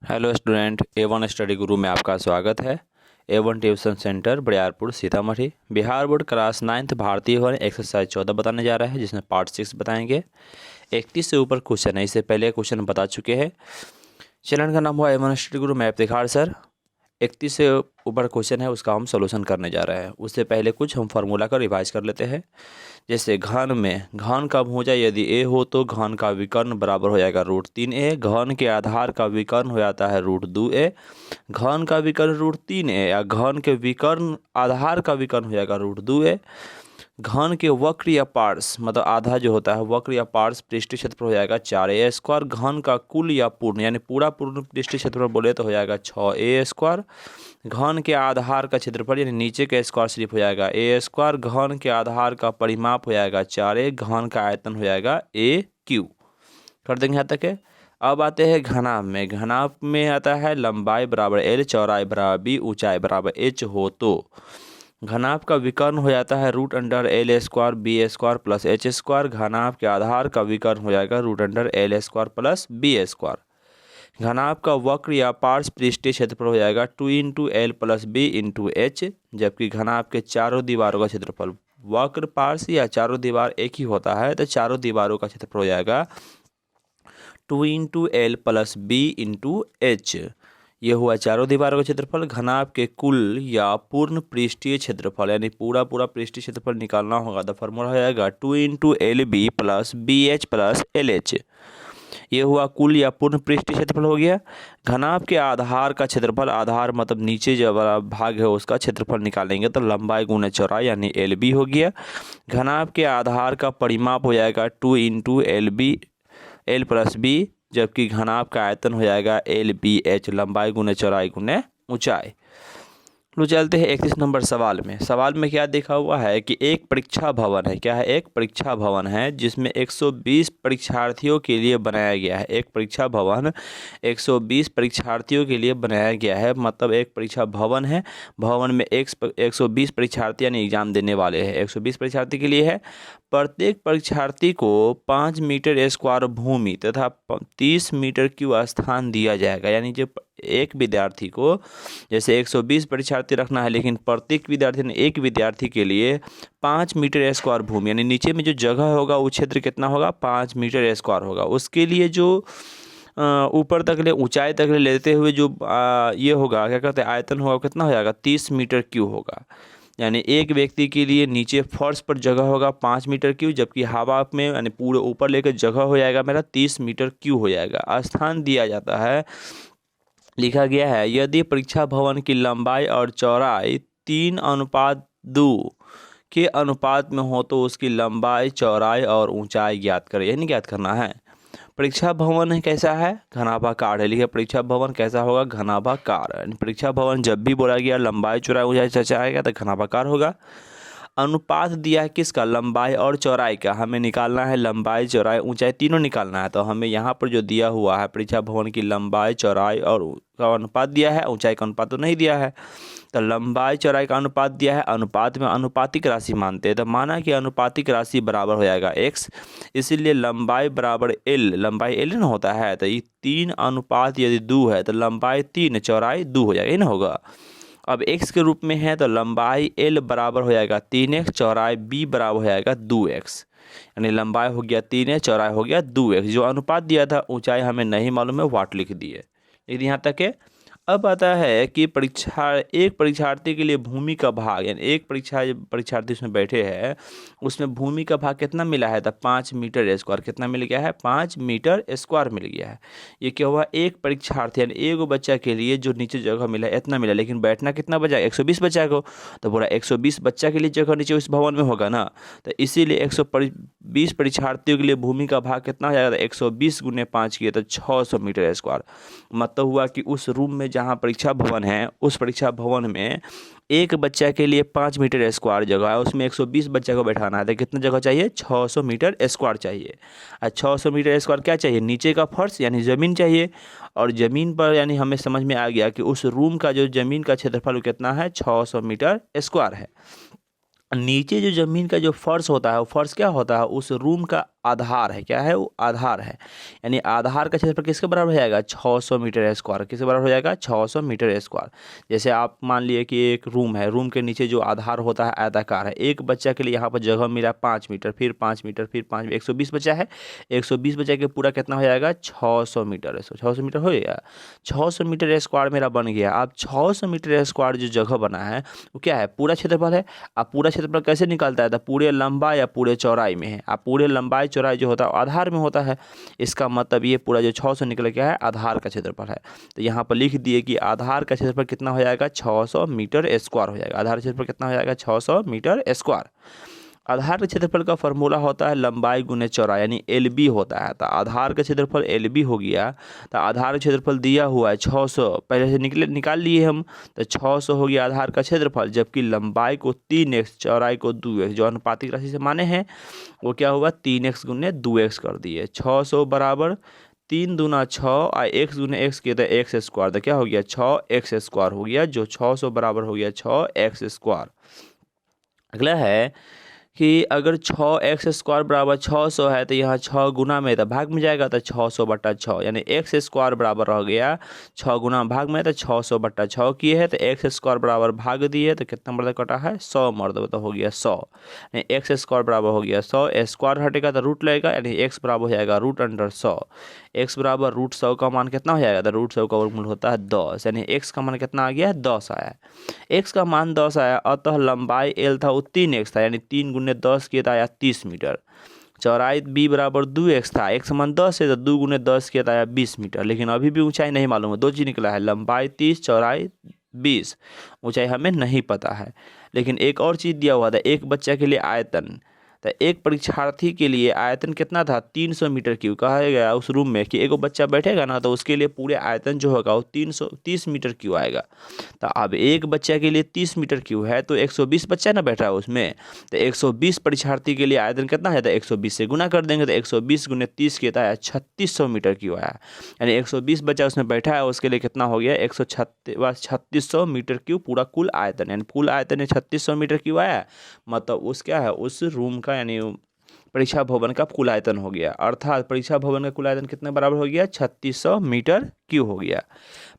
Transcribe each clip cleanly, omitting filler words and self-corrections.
Hello student, A1 study गुरु में आपका स्वागत है। A1 tuition centre Bariyarpur Sitamarhi. Bihar board class 9th भारतीय वन एक्सरसाइज 14 बताने जा रहा है, जिसमें पार्ट 6 बताएंगे। 31 से ऊपर क्वेश्चन है, इससे पहले क्वेश्चन बता चुके हैं। चैनल का नाम हुआ A1 स्टडी गुरु मैप दिखाड़ सर। 31 से ऊपर क्वेश्चन है, उसका हम सोल्यूशन करने जा रहे हैं। उससे पहले कुछ हम फार्मूला का रिवाइज कर लेते हैं। जैसे घन में घन का भुजा यदि ए हो तो घन का विकर्ण बराबर हो जाएगा √3a। घन के आधार का विकर्ण हो जाता है √2a। घन का विकर्ण √3a या घन के विकर्ण आधार का विकर्ण हो जाएगा √2a। घन के वक्र या पार्श्व मतलब आधा जो होता है वक्र या पार्श्व पृष्ठीय क्षेत्रफल हो जाएगा 4a²। घन का कुल या पूर्ण यानी पूरा पूर्ण पृष्ठीय क्षेत्रफल बोले तो हो जाएगा 6a²। घन के आधार का क्षेत्रफल यानी नीचे का स्क्वायर सिर्फ हो जाएगा a²। घन के आधार का परिमाप हो जाएगा 4a। घन का आयतन हो जाएगा AQ। कर देंगे यहाँ तक है। अब आते हैं घनाभ में। घनाभ में आता है लंबाई बराबर L, चौड़ाई बराबर B, ऊंचाई बराबर H हो तो घनाभ का विकर्ण हो जाता है √L² B² प्लस H²। घनाभ के आधार का विकर्ण हो जाएगा √L² प्लस B²। घनाभ का वक्र या पार्श्व पृष्ठीय क्षेत्रफल हो जाएगा 2 × L प्लस B × H। जबकि घनाभ के चारों दीवारों का क्षेत्रफल, वक्र पार्श्व या चारों दीवार एक ही होता है तो चारों दीवारों का क्षेत्रफल हो जाएगा 2 × L प्लस B × H। ये हुआ चारों दीवारों का क्षेत्रफल। घनाभ के कुल या पूर्ण पृष्ठीय क्षेत्रफल यानी पूरा पृष्ठीय क्षेत्रफल निकालना होगा तो फॉर्मूला हो जाएगा 2 × LB plus BH plus LH। ये हुआ कुल या पूर्ण पृष्ठीय क्षेत्रफल हो गया। घनाभ के आधार का क्षेत्रफल, आधार मतलब नीचे जो वाला भाग है उसका क्षेत्रफल निकालेंगे तो लंबाई गुना चौड़ाई यानी LB हो गया। घनाभ के आधार का परिमाप हो जाएगा 2 × LB L प्लस B। जबकि घनाभ का आयतन हो जाएगा LBH, लंबाई गुना चौड़ाई गुना ऊंचाई। लो चलते हैं 31 नंबर सवाल में। सवाल में क्या देखा हुआ है कि एक परीक्षा भवन है। क्या है? एक परीक्षा भवन है जिसमें 120 परीक्षार्थियों के लिए बनाया गया है। एक परीक्षा भवन 120 परीक्षार्थियों के लिए बनाया गया है। मतलब एक परीक्षा भवन है, भवन में 120 परीक्षार्थी यानी एग्जाम देने वाले हैं 120 परीक्षार्थी के लिए है। प्रत्येक परीक्षार्थी को 5 मीटर स्क्वायर भूमि तथा 30 मीटर क्यूब स्थान दिया जाएगा। यानी जो एक विद्यार्थी को जैसे 120 परीक्षार्थी रखना है, लेकिन प्रत्येक विद्यार्थी ने एक विद्यार्थी के लिए 5 मीटर स्क्वायर भूमि यानी नीचे में जो जगह होगा वो क्षेत्र कितना होगा 5 मीटर स्क्वायर होगा। उसके लिए जो ऊपर तक ले ऊंचाई तक ले लेते हुए जो ये होगा क्या कहते हैं आयतन होगा कितना हो जाएगा 30 मीटर क्यूब होगा। यानी एक व्यक्ति के लिए नीचे फर्श पर जगह होगा 5 मीटर क्यूब, जबकि हवा में यानी पूरे ऊपर लेकर जगह हो जाएगा मेरा 30 मीटर क्यूब हो जाएगा। स्थान दिया जाता है, लिखा गया है यदि परीक्षा भवन की लंबाई और चौड़ाई 3:2 के अनुपात में हो तो उसकी लंबाई, चौड़ाई और ऊंचाई ज्ञात करें। यानी ज्ञात करना है। परीक्षा भवन कैसा है? घनाभाकार है। लिखिए परीक्षा भवन कैसा होगा? घनाभाकार। यानी परीक्षा भवन जब भी बोला गया लंबाई, चौड़ाई, ऊंचाई चर्चा आएगा तो घनाभाकार होगा। अनुपात दिया है किसका? लंबाई और चौड़ाई का। हमें निकालना है लंबाई, चौड़ाई, ऊंचाई तीनों निकालना है। तो हमें यहाँ पर जो दिया हुआ है परीक्षा भवन की लंबाई, चौड़ाई और का अनुपात दिया है, ऊंचाई का अनुपात तो नहीं दिया है। तो लंबाई चौड़ाई का अनुपात दिया है। अनुपात में अनुपातिक राशि मानते हैं तो माना कि अनुपातिक राशि बराबर हो जाएगा x। इसीलिए लंबाई बराबर L, लंबाई L ना होता है तो ये 3 यदि 2 है तो लंबाई 3 चौड़ाई 2 हो जाएगा, ये ना होगा। अब x के रूप में है तो लंबाई L बराबर हो जाएगा 3x, चौड़ाई B बराबर हो जाएगा 2x। यानी लंबाई हो गया 3x, चौड़ाई हो गया 2x। जो अनुपात दिया था ऊंचाई हमें नहीं मालूम है, वाट लिख दिए। लेकिन यहाँ तक है। अब आता है कि एक परीक्षार्थी के लिए भूमि का भाग, यानी एक परीक्षार्थी उसमें बैठे हैं, उसमें भूमि का भाग कितना मिला है? तो 5 मीटर स्क्वायर। कितना मिल गया है? 5 मीटर स्क्वायर मिल गया है। ये क्या हुआ? एक परीक्षार्थी यानी एक बच्चा के लिए जो नीचे जगह मिला इतना मिला, लेकिन बैठना कितना बचा? 120 बच्चा को। तो पूरा 120 बच्चा के लिए जगह नीचे उस भवन में होगा ना, तो इसीलिए 120 परीक्षार्थियों के लिए भूमि का भाग कितना हो जाएगा? 120 × 5 किए तो 600 मीटर स्क्वायर। मतलब हुआ कि उस रूम में जहाँ परीक्षा भवन है उस परीक्षा भवन में एक बच्चा के लिए 5 मीटर स्क्वायर जगह है, उसमें 120 बच्चा को बैठाना है तो कितना जगह चाहिए? 600 मीटर स्क्वायर चाहिए। और 600 मीटर स्क्वायर क्या चाहिए? नीचे का फर्श यानी ज़मीन चाहिए। और ज़मीन पर यानी हमें समझ में आ गया कि उस रूम का जो ज़मीन का क्षेत्रफल कितना है? 600 मीटर स्क्वायर है। नीचे जो ज़मीन का जो फर्श होता है वो फर्श क्या होता है? उस रूम का आधार है। क्या है वो? आधार है। यानी आधार का क्षेत्रफल किसके बराबर हो जाएगा? 600 मीटर स्क्वायर। किसके बराबर हो जाएगा? 600 मीटर स्क्वायर। जैसे आप मान लिए कि एक रूम है, रूम के नीचे जो आधार होता है आयताकार है। एक बच्चा के लिए यहाँ पर जगह मिला 5 मीटर, फिर 5 मीटर, फिर 5, 120 बच्चा है। 120 बच्चा के पूरा कितना हो जाएगा? 600 मीटर। 600 मीटर हो गया। 600 मीटर स्क्वायर मेरा बन गया। अब 600 मीटर स्क्वायर जो जगह बना है वो क्या है? पूरा क्षेत्रफल है। अब पूरा क्षेत्रफल कैसे निकलता है? तो पूरे लंबाई या पूरे चौड़ाई में है। अब पूरे लंबाई चौड़ाई जो होता है आधार में होता है। इसका मतलब ये पूरा जो 600 निकल गया है आधार का क्षेत्रफल है। तो यहाँ पर लिख दिए कि आधार का क्षेत्रफल कितना हो जाएगा? 600 मीटर स्क्वायर हो जाएगा। आधार का क्षेत्रफल कितना हो जाएगा? 600 मीटर स्क्वायर। आधार के क्षेत्रफल का फॉर्मूला होता है लंबाई गुने चौड़ाई, यानी LB होता है। तो आधार का क्षेत्रफल LB हो गया। तो आधार का क्षेत्रफल दिया हुआ है 600, पहले से निकाल लिए हम। तो 600 हो गया आधार का क्षेत्रफल, जबकि लंबाई को 3x, चौड़ाई को 2x, जो अनुपातिक राशि से माने हैं वो क्या हुआ? 3x गुने 2x कर दिए। 600 बराबर 3 दूना 6 और x गुने x किया तो x स्क्वायर। तो क्या हो गया? 6x स्क्वायर हो गया, जो 600 बराबर हो गया 6x स्क्वायर। अगला है कि अगर 6x स्क्वायर बराबर 600 है तो यहाँ 6 गुना में तो भाग में जाएगा, तो 600 बटा 6, यानी x स्क्वायर बराबर रह गया 6 गुना भाग में, तो 600 बटा 6 किए है तो x स्क्वायर बराबर भाग दिए तो कितना मर्द कटा है? 100 मर्द, तो हो गया 100। यानी x स्क्वायर बराबर हो गया 100। स्क्वायर हटेगा तो रूट लगेगा, यानी x बराबर हो जाएगा √100। x बराबर √100 का मान कितना हो जाएगा? तो √100 का वर्गमूल होता है 10, यानी x का मान कितना आ गया? 10 आया। x का मान 10 आया, अतः लंबाई L था वो 3x था, यानी 3 गुने 10 किया था आया 30 मीटर। चौड़ाई B बराबर 2x था, x मान 10 है तो 2 गुने 10 किया था आया 20 मीटर। लेकिन अभी भी ऊंचाई नहीं मालूम है, दो चीज़ निकला है, लंबाई 30, चौड़ाई 20, ऊंचाई हमें नहीं पता है। लेकिन एक और चीज़ दिया हुआ था, एक बच्चा के लिए आयतन। तो एक परीक्षार्थी के लिए आयतन कितना था? 300 मीटर क्यूब। कहा गया उस रूम में कि एक बच्चा बैठेगा ना तो उसके लिए पूरे आयतन जो होगा वो 330 मीटर क्यूब आएगा। तो अब एक बच्चे के लिए 30 मीटर क्यूब है तो 120 बच्चा ना बैठा है उसमें, तो 120 परीक्षार्थी के लिए आयतन कितना है? तो 120 से गुना कर देंगे तो 120 गुने 30 किया है 3600 मीटर क्यूब आया। यानी 120 बच्चा उसमें बैठा है, उसके लिए कितना हो गया? 3600 मीटर क्यूब पूरा कुल आयतन, यानी कुल आयतन है 3600 मीटर क्यूब आया। मतलब उस क्या है? उस रूम का यानी परीक्षा भवन का कुल आयतन हो गया। अर्थात परीक्षा भवन का कुल आयतन कितने बराबर हो गया? 3600 मीटर क्यूब हो गया।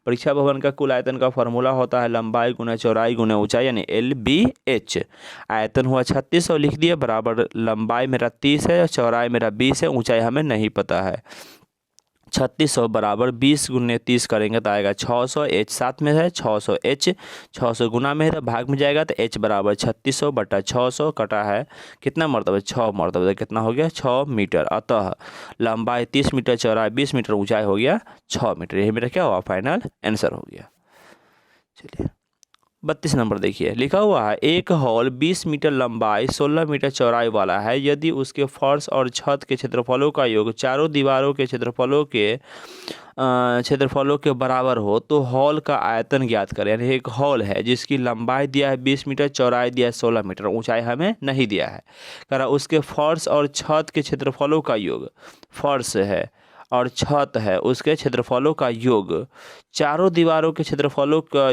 परीक्षा भवन का कुल आयतन का फॉर्मूला होता है लंबाई गुना चौड़ाई गुना ऊंचाई, यानी LBH। आयतन हुआ 3600 लिख दिया, बराबर लंबाई मेरा 30 है, चौड़ाई मेरा 20 है, ऊंचाई हमें नहीं पता है। 3600 बराबर 20 गुने 30 करेंगे तो आएगा 600। H साथ में है 600H, 600 गुना में है तो भाग में जाएगा तो H बराबर 3600 बटा 600 कटा है कितना मरतबा? 6 मरतबा। कितना हो गया? 6 मीटर। अतः लंबाई 30 मीटर, चौड़ाई 20 मीटर, ऊंचाई हो गया 6 मीटर। यही मेरा क्या हुआ? फाइनल आंसर हो गया। चलिए 32 नंबर देखिए, लिखा हुआ है एक हॉल 20 मीटर लंबाई 16 मीटर चौड़ाई वाला है। यदि उसके फर्श और छत के क्षेत्रफलों का योग चारों दीवारों के क्षेत्रफलों के बराबर हो तो हॉल का आयतन ज्ञात करें। यानी एक हॉल है जिसकी लंबाई दिया है 20 मीटर, चौड़ाई दिया है 16 मीटर, ऊंचाई हमें नहीं दिया है। कह रहा उसके फर्श और छत के क्षेत्रफलों का योग, फर्श है और छत है उसके क्षेत्रफलों का योग चारों दीवारों के क्षेत्रफलों का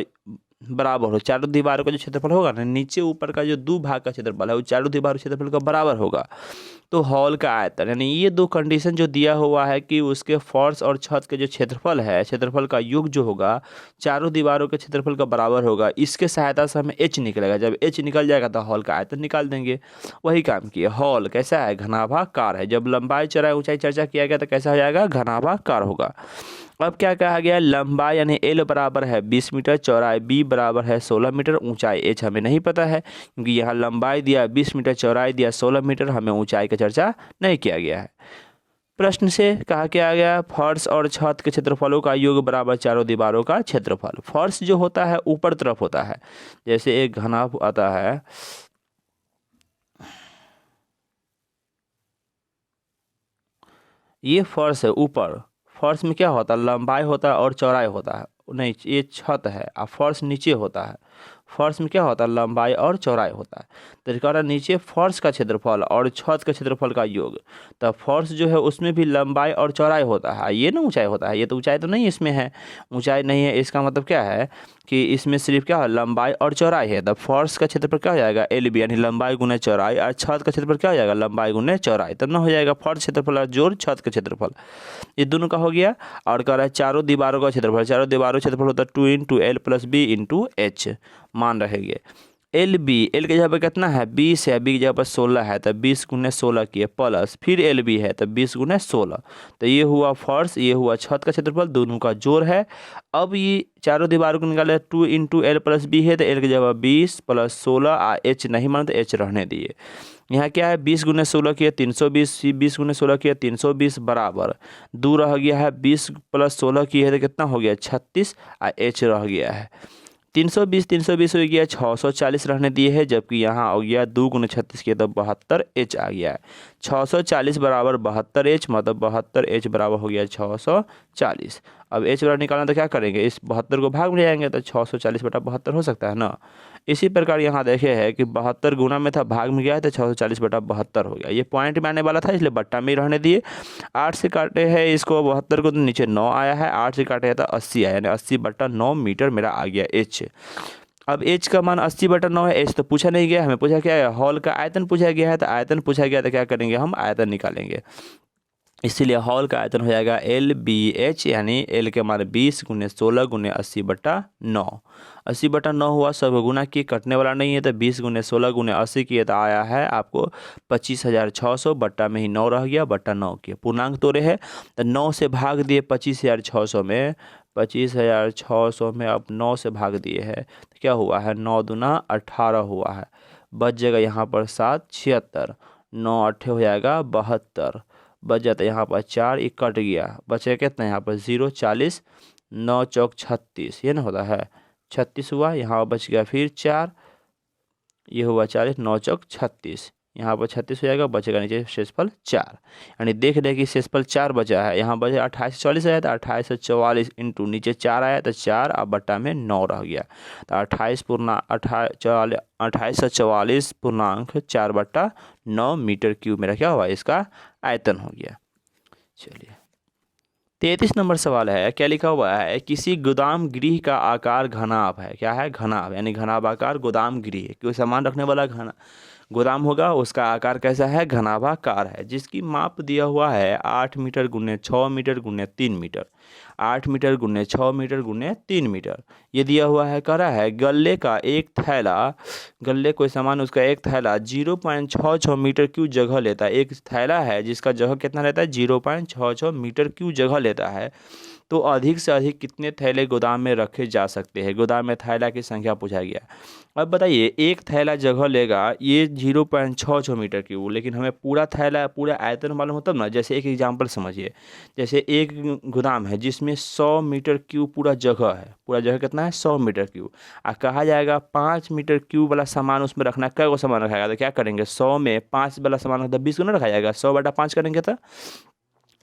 बराबर हो। चारों दीवारों का जो क्षेत्रफल होगा ना, नीचे ऊपर का जो दो भाग का क्षेत्रफल है वो चारों दीवारों के क्षेत्रफल का बराबर होगा तो हॉल का आयतन, यानी ये दो कंडीशन जो दिया हुआ है कि उसके फर्श और छत के जो क्षेत्रफल है, क्षेत्रफल का योग जो होगा चारों दीवारों के क्षेत्रफल का बराबर होगा। इसके सहायता से हमें H निकलेगा। जब H निकल जाएगा तो हॉल का आयतन निकाल देंगे। वही काम किया। हॉल कैसा है? घनाभाकार है। जब लंबाई चौड़ाई ऊंचाई चर्चा किया गया तो कैसा हो जाएगा? घनाभाकार होगा। अब क्या कहा गया? लंबाई यानी L बराबर है 20 मीटर, चौड़ाई B बराबर है 16 मीटर, ऊंचाई H हमें नहीं पता है क्योंकि यहाँ लंबाई दिया 20 मीटर, चौड़ाई दिया 16 मीटर, हमें ऊंचाई का चर्चा नहीं किया गया है। प्रश्न से कहा क्या गया? फर्श और छत के क्षेत्रफलों का योग बराबर चारों दीवारों का क्षेत्रफल। फर्श जो होता है ऊपर तरफ होता है, जैसे एक घना आता है, ये फर्श है ऊपर। फर्श में क्या होता है? लंबाई होता है और चौड़ाई होता है। नहीं, ये छत है और फर्श नीचे होता है। फर्श में क्या होता है, लंबाई और चौड़ाई होता है। तो कह रहा है नीचे फर्श का क्षेत्रफल और छत का क्षेत्रफल का योग। तो फर्श जो है उसमें भी लंबाई और चौड़ाई होता है, ये ना ऊंचाई होता है, ये तो ऊंचाई तो नहीं इसमें है, ऊंचाई नहीं है। इसका मतलब क्या है कि इसमें सिर्फ क्या है, लंबाई और चौड़ाई है। तब फर्श का क्षेत्रफल क्या हो जाएगा, LB यानी लंबाई गुने चौड़ाई, और छत का क्षेत्रफल क्या हो जाएगा, लंबाई गुने चौड़ाई। तब ना हो जाएगा फर्श क्षेत्रफल जोड़ छत का क्षेत्रफल, ये दोनों का हो गया। और कह रहा है चारों दीवारों का क्षेत्रफल, चारों दीवारों का क्षेत्रफल होता है 2 × L + B × H, मान रहेंगे। LB, L की जगह पर कितना है, 20 है, B की जगह पर 16 है, तब 20 × 16 किए, प्लस फिर LB है तब 20 × 16। तो ये हुआ फर्श, ये हुआ छत का क्षेत्रफल, दोनों का जोड़ है। अब ये चारों दीवारों को निकाले, 2 × L + B है, तो L की जगह 20 + 16, H नहीं माना तो H रहने दिए। यहाँ क्या है, 20 × 16 किए 320, 20 × 16 किए 320 बराबर 2 रह गया है, 20 + 16 किए है तो कितना हो गया 36, H रह गया है 320 हो गया, 640 रहने दिए है, जबकि यहाँ हो गया 2 × 36 किया तो 72 H आ गया है। 640 बराबर 72 H, मतलब 72 H बराबर हो गया 640। अब H बराबर निकालना तो क्या करेंगे, इस 72 को भाग में ले जाएंगे तो 640/72 हो सकता है ना। इसी प्रकार यहाँ देखे है कि 72 गुना में था, भाग में गया है तो 640/72 हो गया। ये पॉइंट में आने वाला था इसलिए बट्टा में ही रहने दिए। 8 से काटे हैं इसको 72 को, तो नीचे 9 आया है, 8 से काटे तो 80 आया, यानी 80/9 मीटर मेरा आ गया H। अब H का मान 80/9 है, H तो पूछा नहीं गया, हमें पूछा क्या है, हॉल का आयतन पूछा गया है, तो आयतन पूछा गया तो क्या करेंगे, हम आयतन निकालेंगे। इसीलिए हॉल का आयतन हो जाएगा LBH, यानी L के मान 20 × 16 × 80/9। 80/9 हुआ, सब गुना किए, कटने वाला नहीं है, तो 20 × 16 × 80 किए तो आया है आपको 25,600, बट्टा में ही 9 रह गया, बट्टा 9 किए। पूर्णांक तोड़े है तो 9 से भाग दिए 25,600 में, 25,600 में अब 9 से भाग दिए है तो क्या हुआ है, 9 दूना 18 हुआ है, बच जाएगा यहाँ पर 7 76, 9 8 हो जाएगा 72, बच जाता है यहाँ पर 4, ये कट गया, बचेगा कितना यहाँ पर 0 40, 9 चौक 36, ये ना होता है 36 हुआ, यहाँ बच गया फिर 4, ये हुआ 40, 9 चौक 36, यहाँ पर 36 हो जाएगा, बचेगा नीचे शेषफल 4। यानी देख रहे कि शेषफल 4 बचा है, यहाँ बचे 2840 आया, तो 2844 इंटू नीचे 4 आया तो 4, अब बट्टा में 9 रह गया, तो 2844.4 मीटर क्यूब मेरा क्या हुआ, इसका आयतन हो गया। चलिए 33 नंबर सवाल है, क्या लिखा हुआ है, किसी गोदाम गृह का आकार घनाभ है, क्या है, घनाभ, यानी घनाभ आकार गोदाम गृह, कोई सामान रखने वाला घना गोदाम होगा, उसका आकार कैसा है, घनाभाकार है, जिसकी माप दिया हुआ है 8 metre × 6 metre × 3 metre, 8 metre × 6 metre × 3 metre ये दिया हुआ है। कह रहा है गल्ले का एक थैला, गल्ले कोई सामान उसका एक थैला 0.66 मीटर क्यूब जगह लेता है। एक थैला है जिसका जगह कितना लेता है, 0.66 मीटर क्यूब जगह लेता है, तो अधिक से अधिक कितने थैले गोदाम में रखे जा सकते हैं, गोदाम में थैला की संख्या पूछा गया। अब बताइए एक थैला जगह लेगा ये 0.66 मीटर क्यूब, लेकिन हमें पूरा थैला पूरा आयतन मालूम हो तब ना। जैसे एक एग्जांपल समझिए, जैसे एक गोदाम है जिसमें 100 मीटर क्यूब पूरा जगह है, पूरा जगह कितना है 100 मीटर क्यूब, कहा जाएगा 5 मीटर क्यूब वाला सामान उसमें रखना, कै गो सामान रखाएगा, तो क्या करेंगे 100 में 5 वाला सामान रखा 20 को ना रखा जाएगा, 100/5 करेंगे तो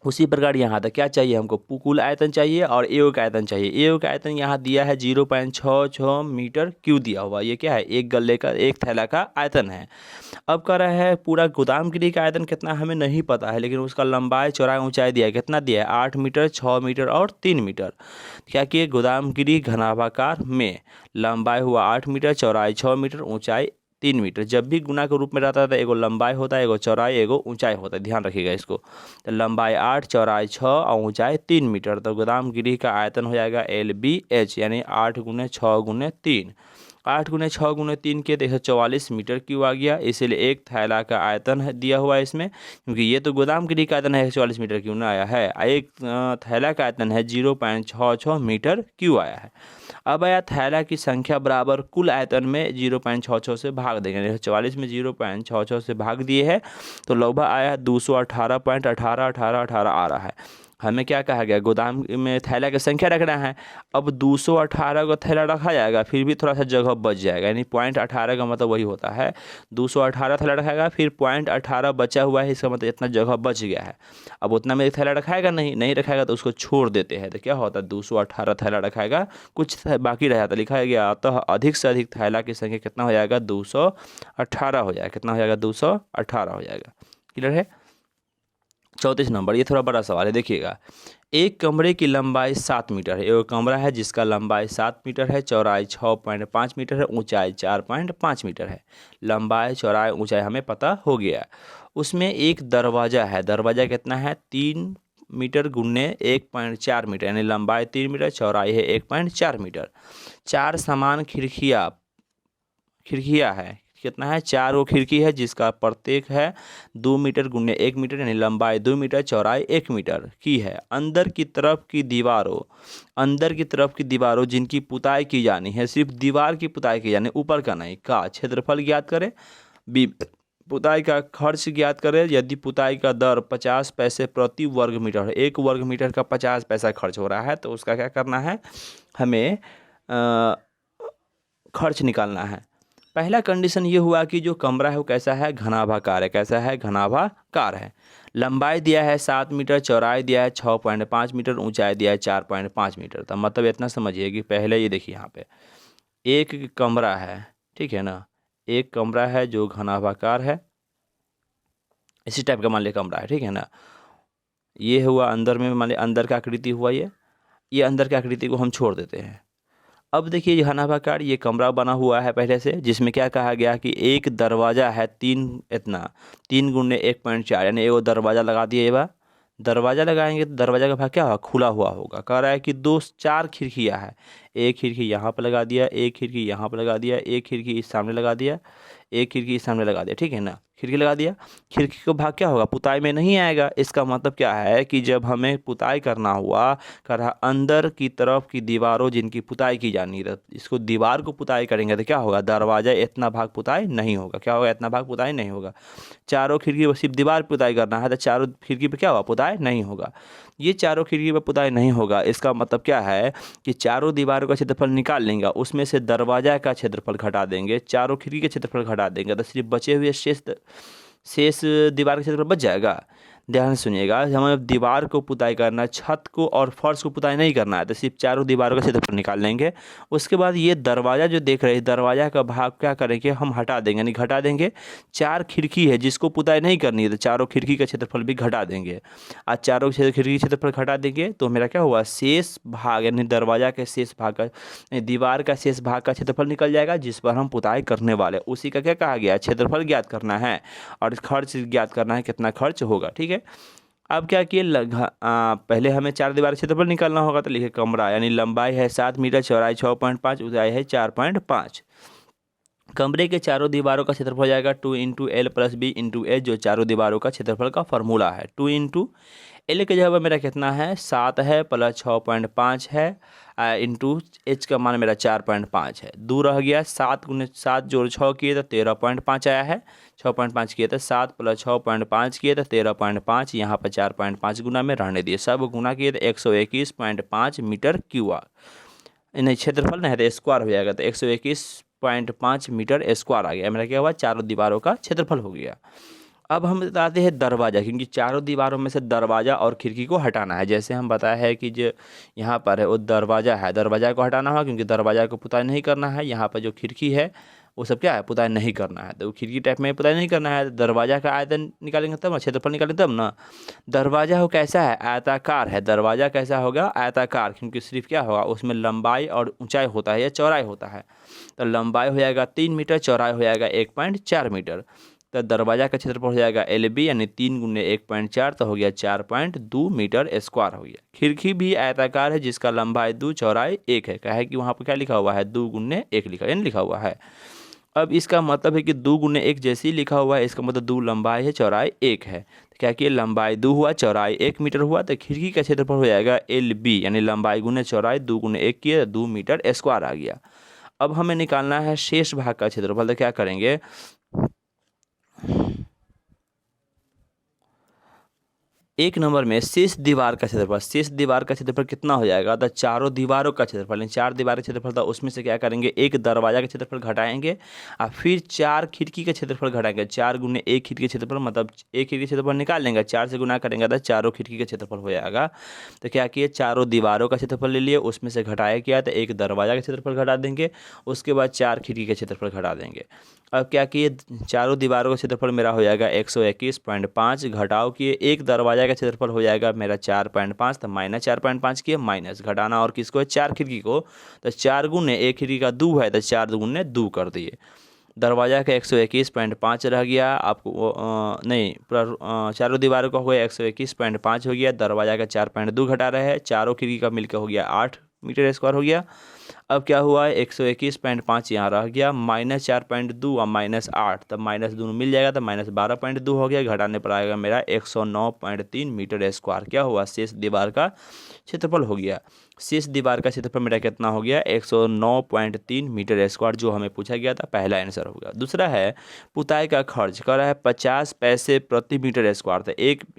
उसी प्रकार यहाँ तक क्या चाहिए हमको, कुल आयतन चाहिए और एओ का आयतन चाहिए। एओ का आयतन यहाँ दिया है 0.66 मीटर क्यूब दिया हुआ, ये क्या है, एक गल्ले का एक थैला का आयतन है। अब कह रहा है पूरा गोदाम गृह का आयतन कितना हमें नहीं पता है, लेकिन उसका लंबाई चौड़ाई ऊंचाई दिया है, कितना दिया है 8 मीटर 6 मीटर और 3 मीटर। क्या कि गोदाम गृह घनाभाकार में लंबाई हुआ 8 मीटर, चौड़ाई 6 मीटर, ऊंचाई 3 मीटर। जब भी गुना के रूप में रहता है एगो लंबाई होता है, एगो चौड़ाई, एगो ऊंचाई होता है, ध्यान रखिएगा इसको। तो लंबाई 8, चौड़ाई 6 और ऊंचाई 3 मीटर, तो गोदाम गृह का आयतन हो जाएगा LBH, यानी 8 × 6 × 3, 8 × 6 × 3 के 144 मीटर क्यूब आ गया। इसीलिए एक थैला का आयतन है दिया हुआ है इसमें, क्योंकि ये तो गोदाम गृह का आयतन है 144 मीटर क्यूब ना आया है, एक थैला का आयतन है 0.66 मीटर क्यूब आया है। अब आया थैला की संख्या बराबर कुल आयतन में 0.66 से भाग देंगे, 44 में 0.66 से भाग दिए है तो लगभग आया 218.18 आ रहा है। हमें क्या कहा गया, गोदाम में थैला की संख्या रखना है। अब 218 का थैला रखा जाएगा, फिर भी थोड़ा सा जगह बच जाएगा, यानी 0.18 का मतलब वही होता है, 218 थैला रखाएगा, फिर 0.18 बचा हुआ है, इसका मतलब इतना जगह बच गया है। अब उतना में थैला रखाएगा नहीं रखाएगा तो उसको छोड़ देते हैं, तो क्या होता है 218 थैला रखाएगा, कुछ बाकी रह जाता, लिखा गया अतः अधिक से अधिक थैला की संख्या कितना हो जाएगा, 218 हो जाएगा। कितना हो जाएगा, 218 हो जाएगा। क्लियर है। 34 नंबर, ये थोड़ा बड़ा सवाल है, देखिएगा। एक कमरे की लंबाई 7 मीटर है। एक कमरा है जिसका लंबाई 7 मीटर है, चौड़ाई 6.5 मीटर है, ऊंचाई 4.5 मीटर है। लंबाई चौड़ाई ऊंचाई हमें पता हो गया। उसमें एक दरवाज़ा है, दरवाज़ा कितना है, 3 मीटर गुने 1.4 मीटर, यानी लंबाई 3 मीटर, चौड़ाई है 1.4 मीटर। 4 समान खिड़कियाँ है, कितना है, 4 वो खिड़की है जिसका प्रत्येक है 2 मीटर गुने 1 मीटर, यानी लंबाई 2 मीटर, चौड़ाई 1 मीटर की है। अंदर की तरफ की दीवारों जिनकी पुताई की जानी है, सिर्फ दीवार की पुताई की जानी, ऊपर का नहीं, का क्षेत्रफल ज्ञात करें। बी, पुताई का खर्च ज्ञात करें। यदि पुताई का दर 50 पैसे प्रति वर्ग मीटर है, 1 वर्ग मीटर का 50 पैसा खर्च हो रहा है, तो उसका क्या करना है, हमें खर्च निकालना है। पहला कंडीशन ये हुआ कि जो कमरा है वो कैसा है, घनाभाकार है। कैसा है, घनाभाकार है। लंबाई दिया है 7 मीटर, चौड़ाई दिया है 6.5 मीटर, ऊंचाई दिया है 4.5 मीटर। तो मतलब इतना समझिए कि पहले ये देखिए यहाँ पे एक कमरा है, ठीक है ना, एक कमरा है जो घनाभाकार है, इसी टाइप का मान लिया कमरा है, ठीक है ना। ये हुआ अंदर में, मान लिया अंदर का आकृति हुआ, ये अंदर की आकृति को हम छोड़ देते हैं। अब देखिए घनाभाकार ये कमरा बना हुआ है पहले से, जिसमें क्या कहा गया कि एक दरवाज़ा है 3 गुने 1.4, यानी वो दरवाज़ा लगा दिए। ये बात दरवाज़ा लगाएंगे तो दरवाज़ा का भाग क्या होगा, खुला हुआ होगा। कह रहा है कि 4 खिड़कियाँ हैं, एक खिड़की यहाँ पर लगा दिया, एक खिड़की यहाँ पर लगा दिया, एक खिड़की इस सामने लगा दिया, एक खिड़की इस सामने लगा दिया, ठीक है ना। खिड़की लगा दिया, खिड़की का भाग क्या होगा, पुताई में नहीं आएगा। इसका मतलब क्या है कि जब हमें पुताई करना हुआ, कह रहा अंदर की तरफ की दीवारों जिनकी पुताई की जानी है, इसको दीवार को पुताई करेंगे तो क्या होगा, दरवाजा इतना भाग पुताई नहीं होगा। क्या होगा, इतना भाग पुताई नहीं होगा। चारों खिड़की पर सिर्फ दीवार पुताई करना है तो चारों खिड़की पर क्या होगा, पुताई नहीं होगा। ये चारों खिड़की पर पुताई नहीं होगा, इसका मतलब क्या है कि चारों दीवारों का क्षेत्रफल निकाल लेंगे, उसमें से दरवाजा का क्षेत्रफल घटा देंगे, चारों खिड़की के क्षेत्रफल घटा देंगे, तो सिर्फ बचे हुए शेष दीवार का क्षेत्रफल बच जाएगा। ध्यान से सुनिएगा, हमें दीवार को पुताई करना, छत को और फर्श को पुताई नहीं करना है, तो सिर्फ चारों दीवारों का क्षेत्रफल निकाल लेंगे। उसके बाद ये दरवाज़ा जो देख रहे हैं, दरवाज़ा का भाग क्या करेंगे, हम हटा देंगे, यानी घटा देंगे। 4 खिड़की है जिसको पुताई नहीं करनी है, तो चारों खिड़की का क्षेत्रफल भी घटा देंगे। आज चारों खिड़की क्षेत्रफल घटा देंगे तो मेरा क्या हुआ, शेष भाग यानी दरवाज़ा के शेष भाग का, दीवार का शेष भाग का क्षेत्रफल निकल जाएगा, जिस पर हम पुताई करने वाले, उसी का क्या कहा गया, क्षेत्रफल ज्ञात करना है और खर्च ज्ञात करना है, कितना खर्च होगा। ठीक है। अब क्या किए, पहले हमें 4 दीवार क्षेत्रफल निकालना होगा, तो लिखे कमरा यानी लंबाई है 7 मीटर, चौड़ाई 6.5, ऊंचाई है 4.5। कमरे के चारों दीवारों का क्षेत्रफल हो जाएगा 2 into l plus b into h, जो चारों दीवारों का क्षेत्रफल का फॉर्मूला है। 2 इंटू एल के जगह मेरा कितना है, 7 है, प्लस 6.5 है, इंटू एच का मान मेरा 4.5 है। 2 रह गया, 7 गुने 7 जोड़ 6 किए तो 13.5 आया है। 6.5 किए तो 7 प्लस 6.5 किए तो 13.5, यहाँ पर 4.5 गुना में रहने दिए, सब गुना किए तो 121.5 मीटर क्यूब, नहीं क्षेत्रफल नहीं है तो स्क्वायर हो जाएगा, तो 121.5 मीटर स्क्वायर आ गया। मेरा क्या हुआ, चारों दीवारों का क्षेत्रफल हो गया। अब हम बताते हैं दरवाज़ा, क्योंकि चारों दीवारों में से दरवाज़ा और खिड़की को हटाना है। जैसे हम बताया है कि जो यहाँ पर है वो दरवाज़ा है, दरवाज़ा को हटाना होगा क्योंकि दरवाज़ा को पुताई नहीं करना है। यहाँ पर जो खिड़की है वो सब क्या है, पुताई नहीं करना है, तो खिड़की टाइप में पुताई नहीं करना है। तो दरवाज़ा का आयतन निकालेंगे तब ना, क्षेत्रफल निकालेंगे तब ना। दरवाज़ा हो कैसा है, आयताकार है। दरवाज़ा कैसा होगा, आयताकार, क्योंकि सिर्फ क्या होगा उसमें लंबाई और ऊंचाई होता है या चौड़ाई होता है। तो लंबाई हो जाएगा 3 मीटर, चौड़ाई हो जाएगा 1.4 मीटर। तो दरवाजा का क्षेत्रफल हो जाएगा एल बी यानी 3 गुने 1.4, तो हो गया 4.2 मीटर स्क्वायर हो गया। खिड़की भी आयताकार है जिसका लंबाई 2 चौड़ाई 1 है। क्या है कि वहाँ पर क्या लिखा हुआ है, 2 गुने 1 लिखा हुआ है। अब इसका मतलब है कि 2 गुने 1 जैसे ही लिखा हुआ है, इसका मतलब 2 लंबाई है, चौड़ाई 1 है। तो क्या कि लंबाई 2 हुआ, चौड़ाई 1 मीटर हुआ, तो खिड़की का क्षेत्रफल हो जाएगा एल बी यानी लंबाई गुने चौड़ाई 2 गुने 1 किया, 2 मीटर स्क्वायर आ गया। अब हमें निकालना है शेष भाग का क्षेत्रफल, तो क्या करेंगे, एक नंबर में शीर्ष दीवार का क्षेत्रफल कितना हो जाएगा, तो चारों दीवारों का क्षेत्रफल, 4 दीवार का क्षेत्रफल था, उसमें से क्या करेंगे, एक दरवाजा का क्षेत्रफल घटाएंगे और फिर 4 खिड़की का क्षेत्रफल घटाएंगे। 4 गुने एक खिड़की का क्षेत्रफल, मतलब एक खिड़की का क्षेत्रफल निकाल लेंगे, 4 से गुना करेंगे तो चारों खिड़की का क्षेत्रफल हो जाएगा। तो क्या किए, चारों दीवारों का क्षेत्रफल ले लिए, उसमें से घटाया क्या, तो एक दरवाजा का क्षेत्रफल घटा देंगे, उसके बाद 4 खिड़की का क्षेत्रफल घटा देंगे। अब क्या किए, चारों दीवारों का क्षेत्रफल मेरा हो जाएगा 121.5, घटाव किए एक दरवाजा का क्षेत्रफल हो जाएगा मेरा 4.5, तो माइनस 4.5 किए, माइनस घटाना और किसको है, 4 खिड़की को, तो 4 गुने एक खिड़की का 2 है, तो 4 गुने 2 कर दिए। दरवाजा का 121.5 रह गया आपको, नहीं पूरा चारों दीवारों का हो गया 121.5 हो गया, दरवाजा का 4.2 घटा रहे हैं, चारों खिड़की का मिलकर हो गया 8 मीटर स्क्वायर हो गया। अब क्या हुआ है, 121.5 यहाँ रह गया, माइनस 4.2 और माइनस 8, तब माइनस दोनों मिल जाएगा, तो माइनस 12.2 हो गया, घटाने पर आएगा मेरा 109.3 मीटर स्क्वायर। क्या हुआ, शेष दीवार का क्षेत्रफल हो गया। शेष दीवार का क्षेत्रफल मेरा कितना हो गया, 109.3 मीटर स्क्वायर, जो हमें पूछा गया था, पहला आंसर होगा। दूसरा है पुताई का खर्च, कर रहा है 50 पैसे प्रति मीटर स्क्वायर, तो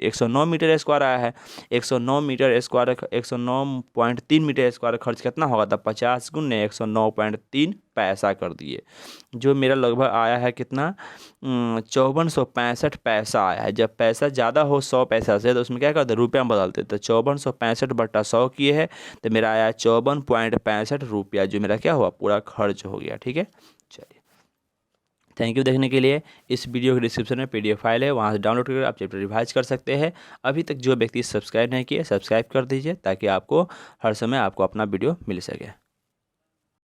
109 मीटर स्क्वायर आया है, 109 मीटर स्क्वायर 109.3 मीटर स्क्वायर खर्च कितना होगा, था 50 गुने 109.3 पैसा कर दिए, जो मेरा लगभग आया है कितना, 5465 पैसा आया है। जब पैसा ज़्यादा हो 100 पैसा से, तो उसमें क्या करते, रुपया में बदलते, तो 5465/100 किए है, तो मेरा आया 54.65 रुपया, जो मेरा क्या हुआ, पूरा खर्च हो गया। ठीक है, चलिए, थैंक यू देखने के लिए। इस वीडियो के डिस्क्रिप्शन में PDF फाइल है, वहाँ से डाउनलोड करके आप चैप्टर रिवाइज कर सकते हैं। अभी तक जो व्यक्ति सब्सक्राइब नहीं किए, सब्सक्राइब कर दीजिए, ताकि आपको हर समय आपको अपना वीडियो मिल सके।